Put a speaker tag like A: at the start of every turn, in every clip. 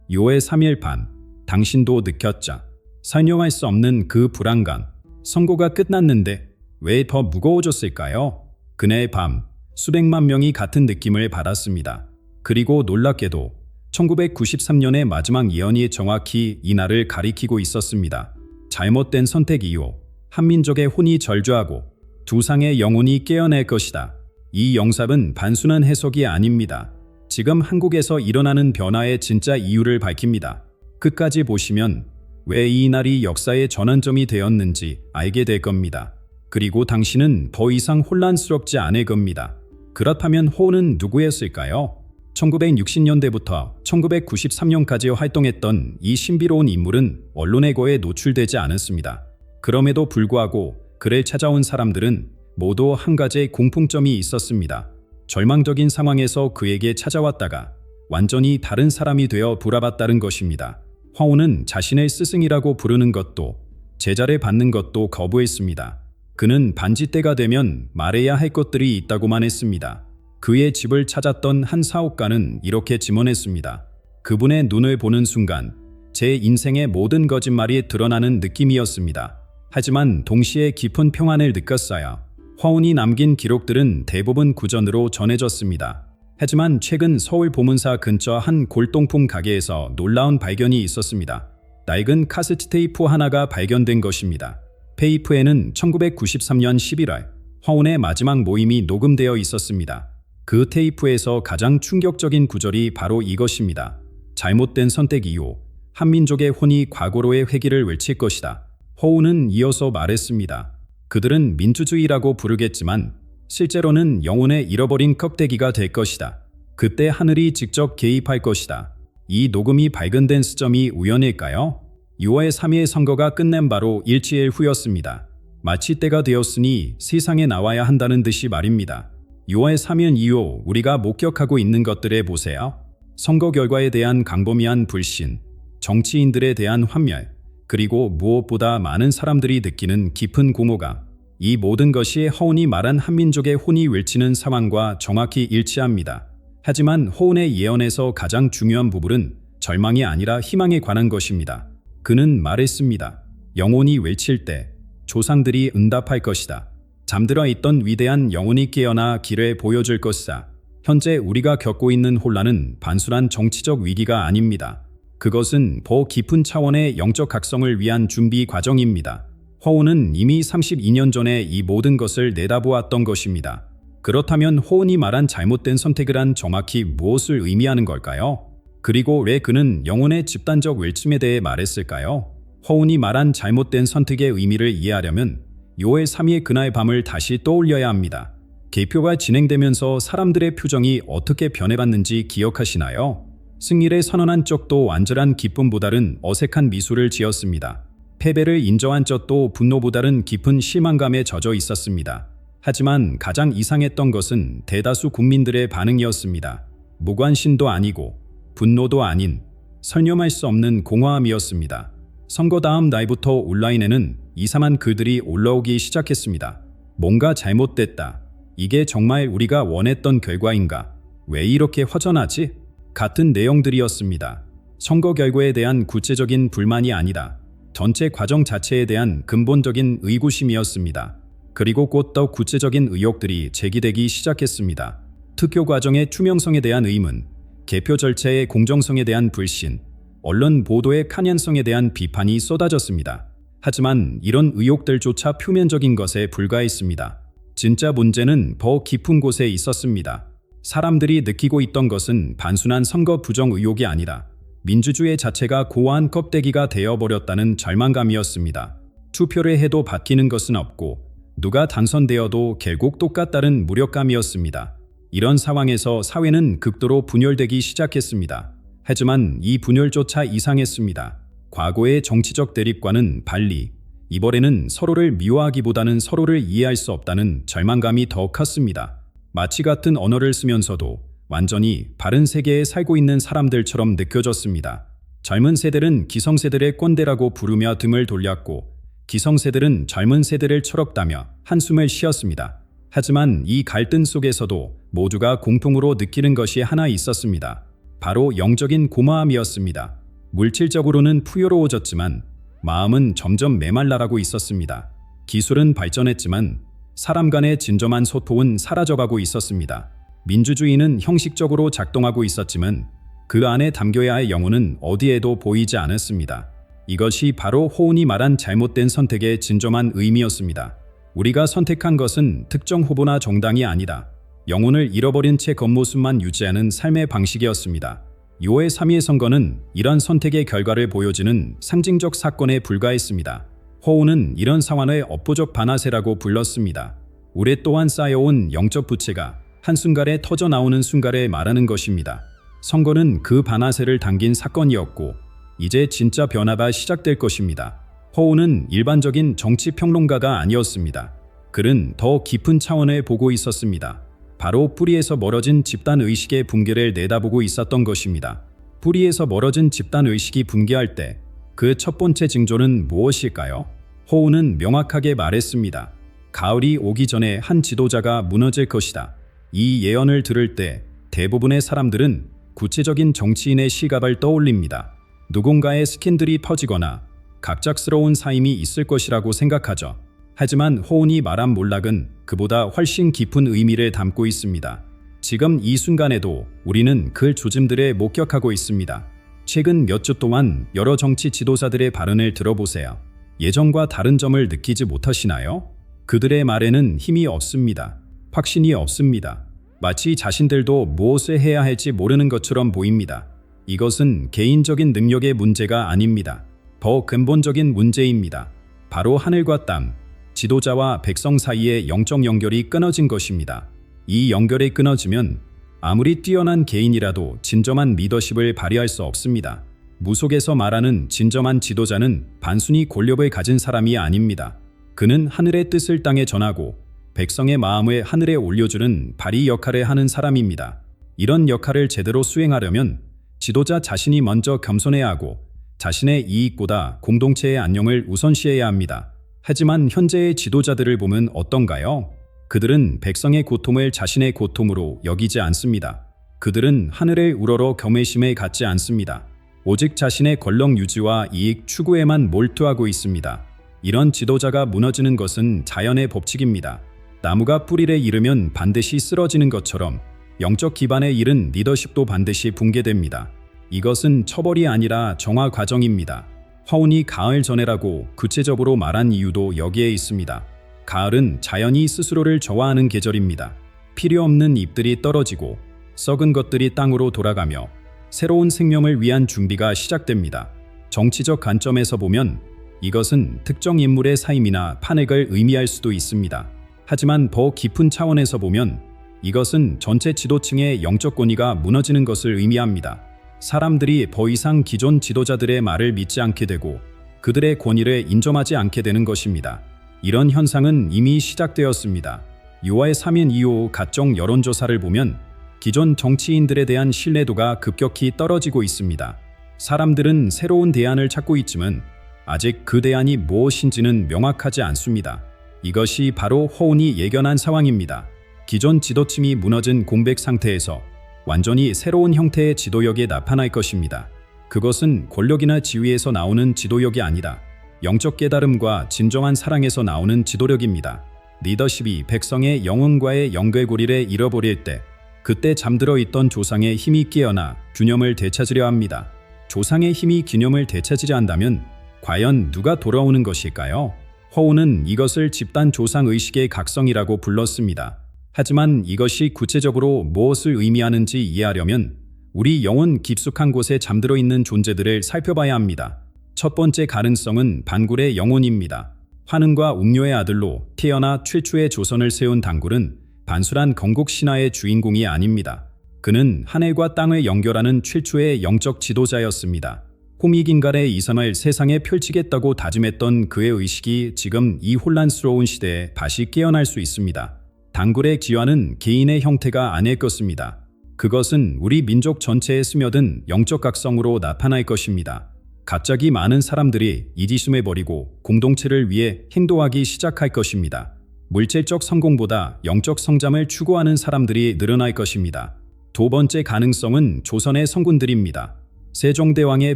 A: 6월 3일 밤, 당신도 느꼈죠? 설명할 수 없는 그 불안감. 선고가 끝났는데 왜 더 무거워졌을까요? 그날 밤, 수백만 명이 같은 느낌을 받았습니다. 그리고 놀랍게도 1993년의 마지막 예언이 정확히 이날을 가리키고 있었습니다. 잘못된 선택 이후 한민족의 혼이 절주하고 두 상의 영혼이 깨어날 것이다. 이 영상은 단순한 해석이 아닙니다. 지금 한국에서 일어나는 변화의 진짜 이유를 밝힙니다. 끝까지 보시면 왜 이 날이 역사의 전환점이 되었는지 알게 될 겁니다. 그리고 당신은 더 이상 혼란스럽지 않을 겁니다. 그렇다면 호는 누구였을까요? 1960년대부터 1993년까지 활동했던 이 신비로운 인물은 언론의 거에 노출되지 않았습니다. 그럼에도 불구하고 그를 찾아온 사람들은 모두 한 가지 공통점이 있었습니다. 절망적인 상황에서 그에게 찾아왔다가 완전히 다른 사람이 되어 돌아봤다는 것입니다. 화오는 자신을 스승이라고 부르는 것도 제자를 받는 것도 거부했습니다. 그는 반지 때가 되면 말해야 할 것들이 있다고만 했습니다. 그의 집을 찾았던 한 사업가는 이렇게 증언했습니다. 그분의 눈을 보는 순간 제 인생의 모든 거짓말이 드러나는 느낌이었습니다. 하지만 동시에 깊은 평안을 느꼈어요. 화온이 남긴 기록들은 대부분 구전으로 전해졌습니다. 하지만 최근 서울 보문사 근처 한 골동품 가게에서 놀라운 발견이 있었습니다. 낡은 카세트 테이프 하나가 발견된 것입니다. 테이프에는 1993년 11월 화온의 마지막 모임이 녹음되어 있었습니다. 그 테이프에서 가장 충격적인 구절이 바로 이것입니다. 잘못된 선택 이후 한민족의 혼이 과거로의 회귀를 외칠 것이다. 허우는 이어서 말했습니다. 그들은 민주주의라고 부르겠지만 실제로는 영혼의 잃어버린 껍데기가 될 것이다. 그때 하늘이 직접 개입할 것이다. 이 녹음이 발견된 시점이 우연일까요? 6월 3일 선거가 끝난 바로 일주일 후였습니다. 마치 때가 되었으니 세상에 나와야 한다는 듯이 말입니다. 6월 3일 이후 우리가 목격하고 있는 것들에 보세요. 선거 결과에 대한 광범위한 불신, 정치인들에 대한 환멸, 그리고 무엇보다 많은 사람들이 느끼는 깊은 공허감. 이 모든 것이 허운이 말한 한민족의 혼이 외치는 상황과 정확히 일치합니다. 하지만 허운의 예언에서 가장 중요한 부분은 절망이 아니라 희망에 관한 것입니다. 그는 말했습니다. 영혼이 외칠 때 조상들이 응답할 것이다. 잠들어 있던 위대한 영혼이 깨어나 길을 보여줄 것이다. 현재 우리가 겪고 있는 혼란은 단순한 정치적 위기가 아닙니다. 그것은 더 깊은 차원의 영적 각성을 위한 준비 과정입니다. 허운은 이미 32년 전에 이 모든 것을 내다보았던 것입니다. 그렇다면 허운이 말한 잘못된 선택을 한 정확히 무엇을 의미하는 걸까요? 그리고 왜 그는 영혼의 집단적 외침에 대해 말했을까요? 허운이 말한 잘못된 선택의 의미를 이해하려면 6월 3일 그날 밤을 다시 떠올려야 합니다. 개표가 진행되면서 사람들의 표정이 어떻게 변해갔는지 기억하시나요? 승리를 선언한 쪽도 완전한 기쁨보다는 어색한 미소를 지었습니다. 패배를 인정한 쪽도 분노보다는 깊은 실망감에 젖어 있었습니다. 하지만 가장 이상했던 것은 대다수 국민들의 반응이었습니다. 무관심도 아니고 분노도 아닌 설명할 수 없는 공허함이었습니다. 선거 다음 날부터 온라인에는 이상한 글들이 올라오기 시작했습니다. 뭔가 잘못됐다. 이게 정말 우리가 원했던 결과인가? 왜 이렇게 허전하지? 같은 내용들이었습니다. 선거 결과에 대한 구체적인 불만이 아니라 전체 과정 자체에 대한 근본적인 의구심이었습니다. 그리고 곧 더 구체적인 의혹들이 제기되기 시작했습니다. 투표 과정의 투명성에 대한 의문, 개표 절차의 공정성에 대한 불신, 언론 보도의 편향성에 대한 비판이 쏟아졌습니다. 하지만 이런 의혹들조차 표면적인 것에 불과했습니다. 진짜 문제는 더 깊은 곳에 있었습니다. 사람들이 느끼고 있던 것은 단순한 선거 부정 의혹이 아니라 민주주의 자체가 고아한 껍데기가 되어버렸다는 절망감이었습니다. 투표를 해도 바뀌는 것은 없고 누가 당선되어도 결국 똑같다는 무력감이었습니다. 이런 상황에서 사회는 극도로 분열되기 시작했습니다. 하지만 이 분열조차 이상했습니다. 과거의 정치적 대립과는 달리 이번에는 서로를 미워하기보다는 서로를 이해할 수 없다는 절망감이 더 컸습니다. 마치 같은 언어를 쓰면서도 완전히 다른 세계에 살고 있는 사람들처럼 느껴졌습니다. 젊은 세대는 기성세대를 꼰대라고 부르며 등을 돌렸고 기성세대는 젊은 세대를 철없다며 한숨을 쉬었습니다. 하지만 이 갈등 속에서도 모두가 공통으로 느끼는 것이 하나 있었습니다. 바로 영적인 고마움이었습니다. 물질적으로는 풍요로워졌지만 마음은 점점 메말라가고 있었습니다. 기술은 발전했지만 사람 간의 진정한 소통은 사라져가고 있었습니다. 민주주의는 형식적으로 작동하고 있었지만 그 안에 담겨야 할 영혼은 어디에도 보이지 않았습니다. 이것이 바로 호운이 말한 잘못된 선택의 진정한 의미였습니다. 우리가 선택한 것은 특정 후보나 정당이 아니다. 영혼을 잃어버린 채 겉모습만 유지하는 삶의 방식이었습니다. 6월 3일 선거는 이런 선택의 결과를 보여주는 상징적 사건에 불과했습니다. 호운은 이런 상황을 업보적 반화세라고 불렀습니다. 오랫동안 쌓여온 영적 부채가 한순간에 터져나오는 순간을 말하는 것입니다. 선거는 그 반화세를 당긴 사건이었고 이제 진짜 변화가 시작될 것입니다. 호운은 일반적인 정치 평론가가 아니었습니다. 그는 더 깊은 차원을 보고 있었습니다. 바로 뿌리에서 멀어진 집단 의식의 붕괴를 내다보고 있었던 것입니다. 뿌리에서 멀어진 집단 의식이 붕괴할 때 그 첫 번째 징조는 무엇일까요? 호운은 명확하게 말했습니다. 가을이 오기 전에 한 지도자가 무너질 것이다. 이 예언을 들을 때 대부분의 사람들은 구체적인 정치인의 시각을 떠올립니다. 누군가의 스캔들이 퍼지거나 갑작스러운 사임이 있을 것이라고 생각하죠. 하지만 호운이 말한 몰락은 그보다 훨씬 깊은 의미를 담고 있습니다. 지금 이 순간에도 우리는 그 조짐들을 목격하고 있습니다. 최근 몇 주 동안 여러 정치 지도자들의 발언을 들어보세요. 예전과 다른 점을 느끼지 못하시나요? 그들의 말에는 힘이 없습니다. 확신이 없습니다. 마치 자신들도 무엇을 해야 할지 모르는 것처럼 보입니다. 이것은 개인적인 능력의 문제가 아닙니다. 더 근본적인 문제입니다. 바로 하늘과 땅, 지도자와 백성 사이의 영적 연결이 끊어진 것입니다. 이 연결이 끊어지면 아무리 뛰어난 개인이라도 진정한 리더십을 발휘할 수 없습니다. 무속에서 말하는 진정한 지도자는 단순히 권력을 가진 사람이 아닙니다. 그는 하늘의 뜻을 땅에 전하고 백성의 마음을 하늘에 올려주는 발의 역할을 하는 사람입니다. 이런 역할을 제대로 수행하려면 지도자 자신이 먼저 겸손해야 하고 자신의 이익보다 공동체의 안녕을 우선시해야 합니다. 하지만 현재의 지도자들을 보면 어떤가요? 그들은 백성의 고통을 자신의 고통으로 여기지 않습니다. 그들은 하늘의 우러러 경외심에 갖지 않습니다. 오직 자신의 권력 유지와 이익 추구에만 몰두하고 있습니다. 이런 지도자가 무너지는 것은 자연의 법칙입니다. 나무가 뿌리를 잃으면 반드시 쓰러지는 것처럼 영적 기반에 잃은 리더십도 반드시 붕괴됩니다. 이것은 처벌이 아니라 정화 과정입니다. 호운이 가을 전해라고 구체적으로 말한 이유도 여기에 있습니다. 가을은 자연이 스스로를 저화하는 계절입니다. 필요 없는 잎들이 떨어지고 썩은 것들이 땅으로 돌아가며 새로운 생명을 위한 준비가 시작됩니다. 정치적 관점에서 보면 이것은 특정 인물의 사임이나 탄핵을 의미할 수도 있습니다. 하지만 더 깊은 차원에서 보면 이것은 전체 지도층의 영적 권위가 무너지는 것을 의미합니다. 사람들이 더 이상 기존 지도자들의 말을 믿지 않게 되고 그들의 권위를 인정하지 않게 되는 것입니다. 이런 현상은 이미 시작되었습니다. 6월 3일 이후 각종 여론조사를 보면 기존 정치인들에 대한 신뢰도가 급격히 떨어지고 있습니다. 사람들은 새로운 대안을 찾고 있지만 아직 그 대안이 무엇인지는 명확하지 않습니다. 이것이 바로 호운이 예견한 상황입니다. 기존 지도층이 무너진 공백 상태에서 완전히 새로운 형태의 지도력이 나타날 것입니다. 그것은 권력이나 지위에서 나오는 지도력이 아니라 영적 깨달음과 진정한 사랑에서 나오는 지도력입니다. 리더십이 백성의 영혼과의 연결고리를 잃어버릴 때 그때 잠들어 있던 조상의 힘이 깨어나 균형을 되찾으려 합니다. 조상의 힘이 균형을 되찾으려 한다면 과연 누가 돌아오는 것일까요? 호운은 이것을 집단 조상의식의 각성이라고 불렀습니다. 하지만 이것이 구체적으로 무엇을 의미하는지 이해하려면 우리 영혼 깊숙한 곳에 잠들어 있는 존재들을 살펴봐야 합니다. 첫 번째 가능성은 단굴의 영혼입니다. 환웅과 웅료의 아들로 태어나 최초의 조선을 세운 단굴은 단순한 건국 신화의 주인공이 아닙니다. 그는 하늘과 땅을 연결하는 최초의 영적 지도자였습니다. 호미긴갈의 이상을 세상에 펼치겠다고 다짐했던 그의 의식이 지금 이 혼란스러운 시대에 다시 깨어날 수 있습니다. 단굴의 기화는 개인의 형태가 아닐 것입니다. 그것은 우리 민족 전체에 스며든 영적 각성으로 나타날 것입니다. 갑자기 많은 사람들이 이기심을 버리고 공동체를 위해 행동하기 시작할 것입니다. 물질적 성공보다 영적 성장을 추구하는 사람들이 늘어날 것입니다. 두 번째 가능성은 조선의 성군들입니다. 세종대왕의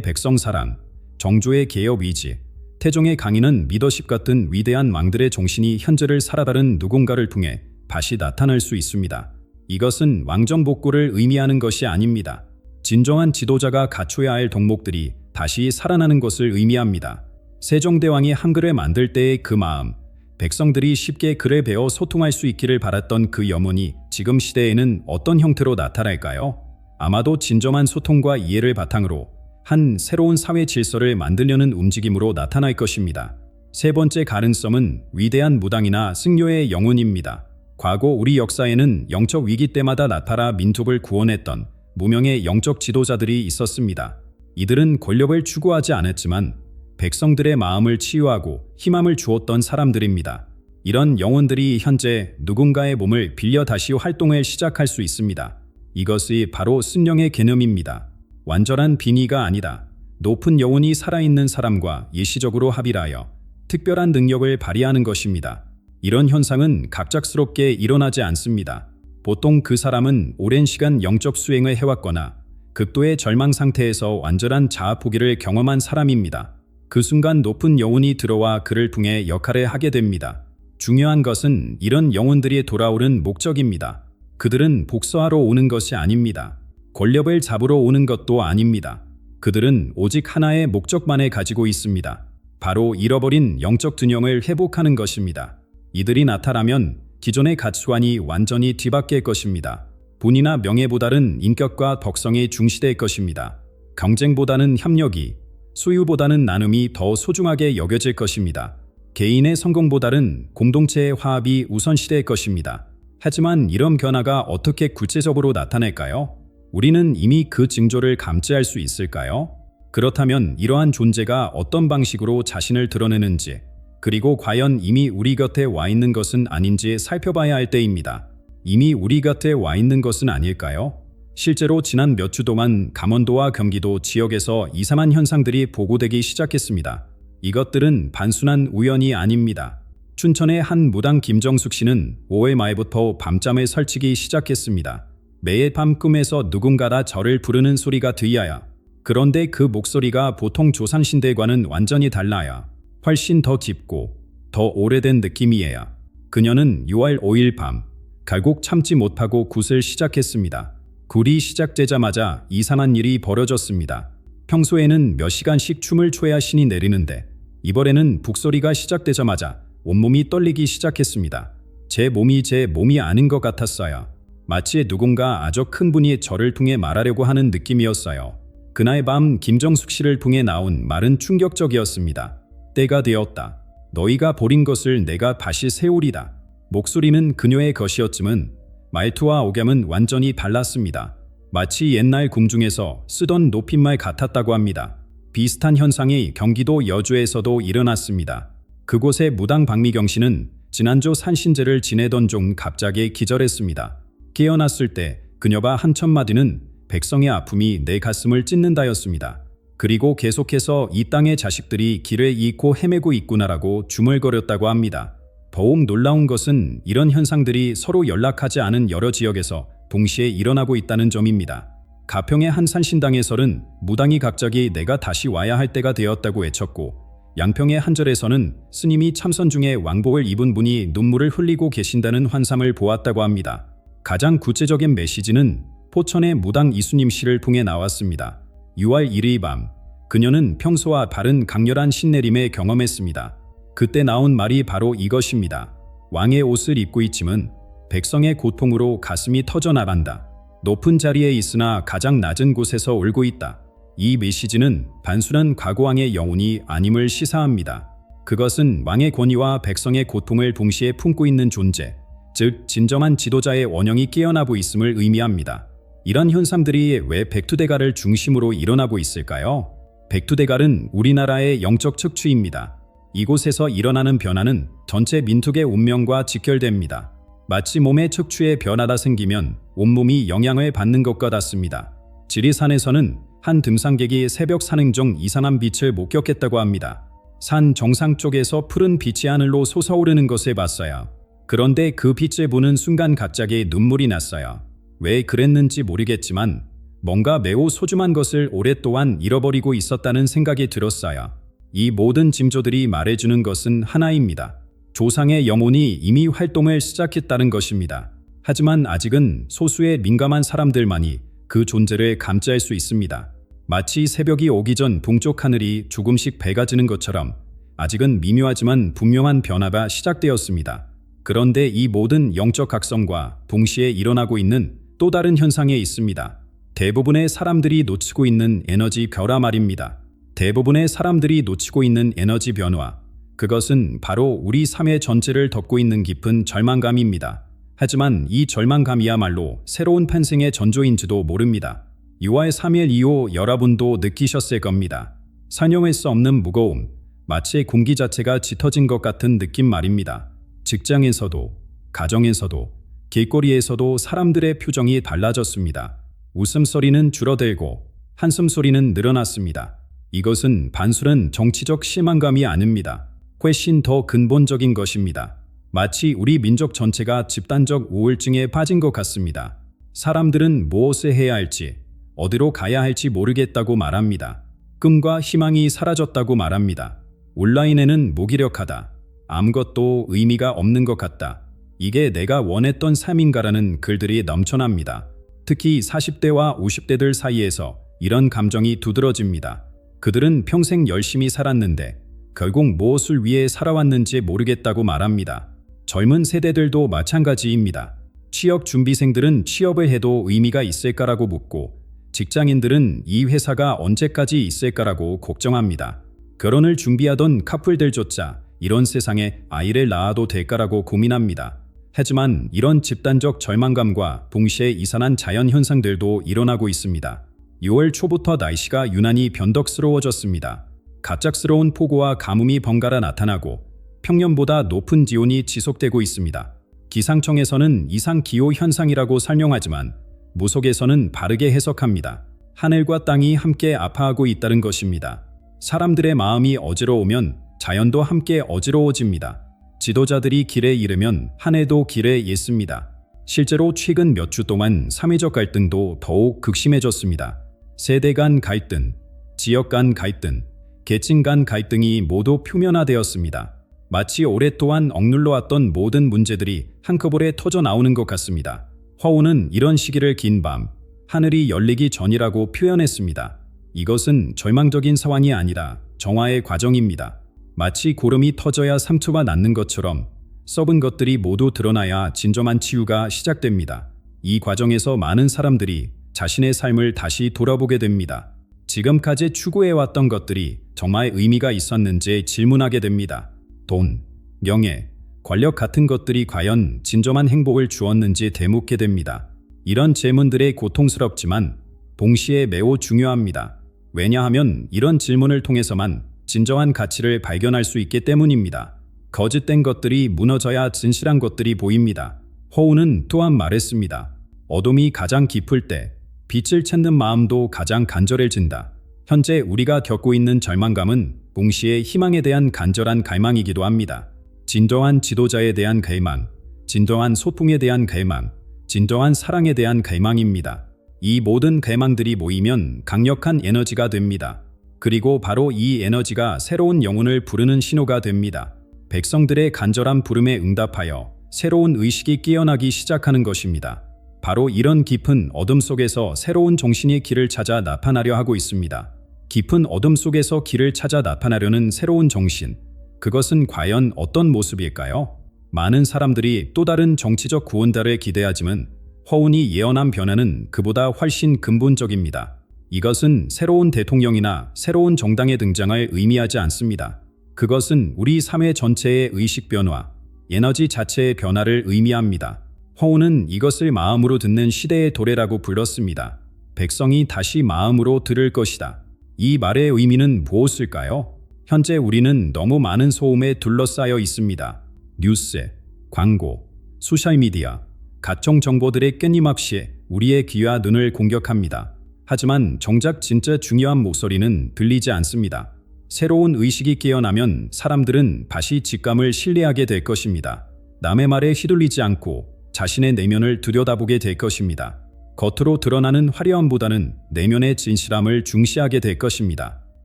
A: 백성사랑, 정조의 개혁의지, 태종의 강인한 리더십 같은 위대한 왕들의 정신이 현재를 살아가는 누군가를 통해 다시 나타날 수 있습니다. 이것은 왕정 복구를 의미하는 것이 아닙니다. 진정한 지도자가 갖춰야 할 덕목들이 다시 살아나는 것을 의미합니다. 세종대왕이 한글을 만들 때의 그 마음, 백성들이 쉽게 글을 배워 소통할 수 있기를 바랐던 그 염원이 지금 시대에는 어떤 형태로 나타날까요? 아마도 진정한 소통과 이해를 바탕으로 한 새로운 사회 질서를 만들려는 움직임으로 나타날 것입니다. 세 번째 가능성은 위대한 무당이나 승려의 영혼입니다. 과거 우리 역사에는 영적 위기 때마다 나타나 민족을 구원했던 무명의 영적 지도자들이 있었습니다. 이들은 권력을 추구하지 않았지만 백성들의 마음을 치유하고 희망을 주었던 사람들입니다. 이런 영혼들이 현재 누군가의 몸을 빌려 다시 활동을 시작할 수 있습니다. 이것이 바로 승령의 개념입니다. 완전한 빙의가 아니다. 높은 영혼이 살아있는 사람과 예시적으로 합일하여 특별한 능력을 발휘하는 것입니다. 이런 현상은 갑작스럽게 일어나지 않습니다. 보통 그 사람은 오랜 시간 영적 수행을 해왔거나 극도의 절망 상태에서 완전한 자아 포기를 경험한 사람입니다. 그 순간 높은 영혼이 들어와 그를 통해 역할을 하게 됩니다. 중요한 것은 이런 영혼들이 돌아오는 목적입니다. 그들은 복수하러 오는 것이 아닙니다. 권력을 잡으러 오는 것도 아닙니다. 그들은 오직 하나의 목적만을 가지고 있습니다. 바로 잃어버린 영적 균형을 회복하는 것입니다. 이들이 나타나면 기존의 가치관이 완전히 뒤바뀔 것입니다. 본이나 명예보다는 인격과 덕성이 중시될 것입니다. 경쟁보다는 협력이, 소유보다는 나눔이 더 소중하게 여겨질 것입니다. 개인의 성공보다는 공동체의 화합이 우선시될 것입니다. 하지만 이런 변화가 어떻게 구체적으로 나타날까요? 우리는 이미 그 징조를 감지할 수 있을까요? 그렇다면 이러한 존재가 어떤 방식으로 자신을 드러내는지, 그리고 과연 이미 우리 곁에 와 있는 것은 아닌지 살펴봐야 할 때입니다. 이미 우리 곁에 와 있는 것은 아닐까요? 실제로 지난 몇 주 동안 강원도와 경기도 지역에서 이상한 현상들이 보고되기 시작했습니다. 이것들은 단순한 우연이 아닙니다. 춘천의 한 무당 김정숙 씨는 5월 말부터 밤잠을 설치기 시작했습니다. 매일 밤 꿈에서 누군가가 저를 부르는 소리가 들려요. 그런데 그 목소리가 보통 조상신들과는 완전히 달라요. 훨씬 더 깊고 더 오래된 느낌이에요. 그녀는 6월 5일 밤 결국 참지 못하고 굿을 시작했습니다. 굿이 시작되자마자 이상한 일이 벌어졌습니다. 평소에는 몇 시간씩 춤을 춰야 신이 내리는데 이번에는 북소리가 시작되자마자 온몸이 떨리기 시작했습니다. 제 몸이 아닌 것 같았어요. 마치 누군가 아주 큰 분이 저를 통해 말하려고 하는 느낌이었어요. 그날 밤 김정숙 씨를 통해 나온 말은 충격적이었습니다. 때가 되었다. 너희가 버린 것을 내가 다시 세우리다. 목소리는 그녀의 것이었지만 말투와 억양은 완전히 달랐습니다. 마치 옛날 궁중에서 쓰던 높임말 같았다고 합니다. 비슷한 현상이 경기도 여주에서도 일어났습니다. 그곳의 무당 박미경 씨는 지난주 산신제를 지내던 중 갑자기 기절했습니다. 깨어났을 때 그녀가 한 첫 마디는 백성의 아픔이 내 가슴을 찢는다였습니다. 그리고 계속해서 이 땅의 자식들이 길을 잃고 헤매고 있구나라고 중얼거렸다고 합니다. 더욱 놀라운 것은 이런 현상들이 서로 연락하지 않은 여러 지역에서 동시에 일어나고 있다는 점입니다. 가평의 한 산신당에서는 무당이 갑자기 내가 다시 와야 할 때가 되었다고 외쳤고, 양평의 한 절에서는 스님이 참선 중에 왕복을 입은 분이 눈물을 흘리고 계신다는 환상을 보았다고 합니다. 가장 구체적인 메시지는 포천의 무당 이수님 씨를 통해 나왔습니다. 6월 1일 밤, 그녀는 평소와 다른 강렬한 신내림을 경험했습니다. 그때 나온 말이 바로 이것입니다. 왕의 옷을 입고 있지만 백성의 고통으로 가슴이 터져나간다. 높은 자리에 있으나 가장 낮은 곳에서 울고 있다. 이 메시지는 단순한 과거왕의 영혼이 아님을 시사합니다. 그것은 왕의 권위와 백성의 고통을 동시에 품고 있는 존재, 즉 진정한 지도자의 원형이 깨어나고 있음을 의미합니다. 이런 현상들이 왜 백투대갈을 중심으로 일어나고 있을까요? 백투대갈은 우리나라의 영적 척추입니다. 이곳에서 일어나는 변화는 전체 민족의 운명과 직결됩니다. 마치 몸의 척추에 변화가 생기면 온몸이 영향을 받는 것과 같습니다. 지리산에서는 한 등산객이 새벽 산행 중 이상한 빛을 목격했다고 합니다. 산 정상 쪽에서 푸른 빛이 하늘로 솟아오르는 것을 봤어요. 그런데 그 빛을 보는 순간 갑자기 눈물이 났어요. 왜 그랬는지 모르겠지만 뭔가 매우 소중한 것을 오랫동안 잃어버리고 있었다는 생각이 들었어요. 이 모든 징조들이 말해주는 것은 하나입니다. 조상의 영혼이 이미 활동을 시작했다는 것입니다. 하지만 아직은 소수의 민감한 사람들만이 그 존재를 감지할 수 있습니다. 마치 새벽이 오기 전 동쪽 하늘이 조금씩 밝아지는 것처럼 아직은 미묘하지만 분명한 변화가 시작되었습니다. 그런데 이 모든 영적 각성과 동시에 일어나고 있는 또 다른 현상에 있습니다. 대부분의 사람들이 놓치고 있는 에너지 변화 말입니다. 대부분의 사람들이 놓치고 있는 에너지 변화. 그것은 바로 우리 삶의 전체를 덮고 있는 깊은 절망감입니다. 하지만 이 절망감이야말로 새로운 탄생의 전조인지도 모릅니다. 6월 3일 이후 여러분도 느끼셨을 겁니다. 설명할 수 없는 무거움, 마치 공기 자체가 짙어진 것 같은 느낌 말입니다. 직장에서도, 가정에서도, 길거리에서도 사람들의 표정이 달라졌습니다. 웃음소리는 줄어들고 한숨소리는 늘어났습니다. 이것은 단순한 정치적 실망감이 아닙니다. 훨씬 더 근본적인 것입니다. 마치 우리 민족 전체가 집단적 우울증에 빠진 것 같습니다. 사람들은 무엇을 해야 할지, 어디로 가야 할지 모르겠다고 말합니다. 꿈과 희망이 사라졌다고 말합니다. 온라인에는 무기력하다. 아무것도 의미가 없는 것 같다. 이게 내가 원했던 삶인가라는 글들이 넘쳐납니다. 특히 40대와 50대들 사이에서 이런 감정이 두드러집니다. 그들은 평생 열심히 살았는데 결국 무엇을 위해 살아왔는지 모르겠다고 말합니다. 젊은 세대들도 마찬가지입니다. 취업 준비생들은 취업을 해도 의미가 있을까라고 묻고 직장인들은 이 회사가 언제까지 있을까라고 걱정합니다. 결혼을 준비하던 커플들조차 이런 세상에 아이를 낳아도 될까라고 고민합니다. 하지만 이런 집단적 절망감과 동시에 이상한 자연현상들도 일어나고 있습니다. 6월 초부터 날씨가 유난히 변덕스러워졌습니다. 갑작스러운 폭우와 가뭄이 번갈아 나타나고 평년보다 높은 기온이 지속되고 있습니다. 기상청에서는 이상기후 현상이라고 설명하지만 무속에서는 바르게 해석합니다. 하늘과 땅이 함께 아파하고 있다는 것입니다. 사람들의 마음이 어지러우면 자연도 함께 어지러워집니다. 지도자들이 길에 이르면 하늘도 길에 있습니다. 실제로 최근 몇 주 동안 사회적 갈등도 더욱 극심해졌습니다. 세대 간 갈등, 지역 간 갈등, 계층 간 갈등이 모두 표면화되었습니다. 마치 오랫동안 억눌러왔던 모든 문제들이 한꺼번에 터져 나오는 것 같습니다. 허우는 이런 시기를 긴 밤, 하늘이 열리기 전이라고 표현했습니다. 이것은 절망적인 상황이 아니라 정화의 과정입니다. 마치 고름이 터져야 상처가 낫는 것처럼 썩은 것들이 모두 드러나야 진정한 치유가 시작됩니다. 이 과정에서 많은 사람들이 자신의 삶을 다시 돌아보게 됩니다. 지금까지 추구해왔던 것들이 정말 의미가 있었는지 질문하게 됩니다. 돈, 명예, 권력 같은 것들이 과연 진정한 행복을 주었는지 되묻게 됩니다. 이런 질문들이 고통스럽지만 동시에 매우 중요합니다. 왜냐하면 이런 질문을 통해서만 진정한 가치를 발견할 수 있기 때문입니다. 거짓된 것들이 무너져야 진실한 것들이 보입니다. 허우는 또한 말했습니다. 어둠이 가장 깊을 때 빛을 찾는 마음도 가장 간절해진다. 현재 우리가 겪고 있는 절망감은 동시에 희망에 대한 간절한 갈망이기도 합니다. 진정한 지도자에 대한 갈망, 진정한 소통에 대한 갈망, 진정한 사랑에 대한 갈망입니다. 이 모든 갈망들이 모이면 강력한 에너지가 됩니다. 그리고 바로 이 에너지가 새로운 영혼을 부르는 신호가 됩니다. 백성들의 간절한 부름에 응답하여 새로운 의식이 깨어나기 시작하는 것입니다. 바로 이런 깊은 어둠 속에서 새로운 정신이 길을 찾아 나타나려 하고 있습니다. 깊은 어둠 속에서 길을 찾아 나타나려는 새로운 정신, 그것은 과연 어떤 모습일까요? 많은 사람들이 또 다른 정치적 구원자를 기대하지만 허운이 예언한 변화는 그보다 훨씬 근본적입니다. 이것은 새로운 대통령이나 새로운 정당의 등장을 의미하지 않습니다. 그것은 우리 사회 전체의 의식 변화, 에너지 자체의 변화를 의미합니다. 허운은 이것을 마음으로 듣는 시대의 도래라고 불렀습니다. 백성이 다시 마음으로 들을 것이다. 이 말의 의미는 무엇일까요? 현재 우리는 너무 많은 소음에 둘러싸여 있습니다. 뉴스, 광고, 소셜미디어, 각종 정보들의 끊임없이 우리의 귀와 눈을 공격합니다. 하지만 정작 진짜 중요한 목소리는 들리지 않습니다. 새로운 의식이 깨어나면 사람들은 다시 직감을 신뢰하게 될 것입니다. 남의 말에 휘둘리지 않고 자신의 내면을 들여다보게 될 것입니다. 겉으로 드러나는 화려함보다는 내면의 진실함을 중시하게 될 것입니다.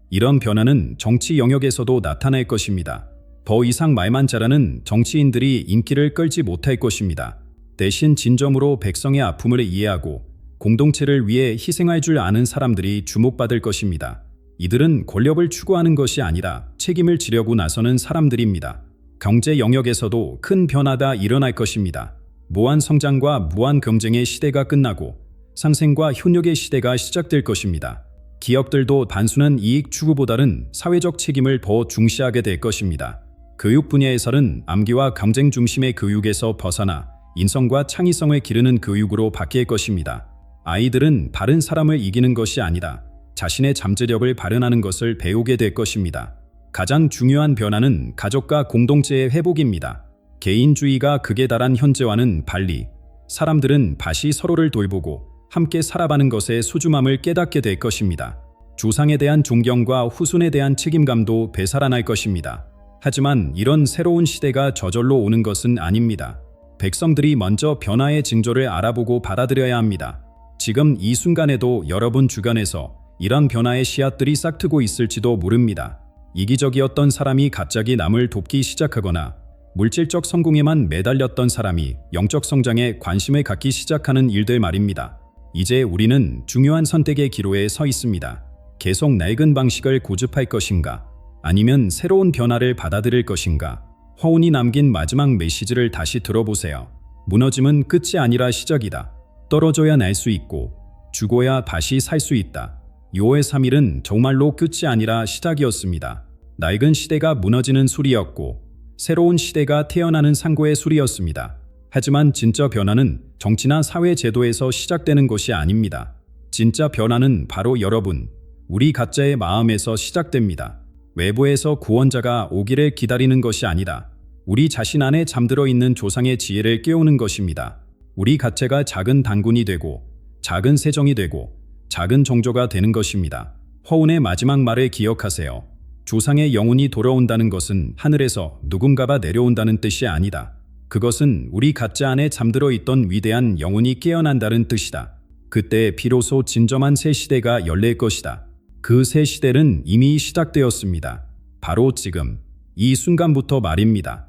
A: 이런 변화는 정치 영역에서도 나타날 것입니다. 더 이상 말만 잘하는 정치인들이 인기를 끌지 못할 것입니다. 대신 진정으로 백성의 아픔을 이해하고 공동체를 위해 희생할 줄 아는 사람들이 주목받을 것입니다. 이들은 권력을 추구하는 것이 아니라 책임을 지려고 나서는 사람들입니다. 경제 영역에서도 큰 변화가 일어날 것입니다. 무한 성장과 무한 경쟁의 시대가 끝나고 상생과 협력의 시대가 시작될 것입니다. 기업들도 단순한 이익 추구보다는 사회적 책임을 더 중시하게 될 것입니다. 교육 분야에서는 암기와 경쟁 중심의 교육에서 벗어나 인성과 창의성을 기르는 교육으로 바뀔 것입니다. 아이들은 다른 사람을 이기는 것이 아니라 자신의 잠재력을 발현하는 것을 배우게 될 것입니다. 가장 중요한 변화는 가족과 공동체의 회복입니다. 개인주의가 극에 달한 현재와는 달리 사람들은 다시 서로를 돌보고 함께 살아가는 것의 소중함을 깨닫게 될 것입니다. 조상에 대한 존경과 후손에 대한 책임감도 되살아날 것입니다. 하지만 이런 새로운 시대가 저절로 오는 것은 아닙니다. 백성들이 먼저 변화의 징조를 알아보고 받아들여야 합니다. 지금 이 순간에도 여러분 주변에서 이런 변화의 씨앗들이 싹트고 있을지도 모릅니다. 이기적이었던 사람이 갑자기 남을 돕기 시작하거나 물질적 성공에만 매달렸던 사람이 영적 성장에 관심을 갖기 시작하는 일들 말입니다. 이제 우리는 중요한 선택의 기로에 서 있습니다. 계속 낡은 방식을 고집할 것인가? 아니면 새로운 변화를 받아들일 것인가? 허운이 남긴 마지막 메시지를 다시 들어보세요. 무너짐은 끝이 아니라 시작이다. 떨어져야 날 수 있고 죽어야 다시 살 수 있다. 6월 3일은 정말로 끝이 아니라 시작이었습니다. 낡은 시대가 무너지는 소리였고 새로운 시대가 태어나는 상고의 소리였습니다. 하지만 진짜 변화는 정치나 사회 제도에서 시작되는 것이 아닙니다. 진짜 변화는 바로 여러분, 우리 각자의 마음에서 시작됩니다. 외부에서 구원자가 오기를 기다리는 것이 아니라 우리 자신 안에 잠들어 있는 조상의 지혜를 깨우는 것입니다. 우리 각자가 작은 단군이 되고 작은 세정이 되고 작은 종조가 되는 것입니다. 허운의 마지막 말을 기억하세요. 조상의 영혼이 돌아온다는 것은 하늘에서 누군가가 내려온다는 뜻이 아니다. 그것은 우리 각자 안에 잠들어 있던 위대한 영혼이 깨어난다는 뜻이다. 그때 비로소 진정한 새 시대가 열릴 것이다. 그 새 시대는 이미 시작되었습니다. 바로 지금, 이 순간부터 말입니다.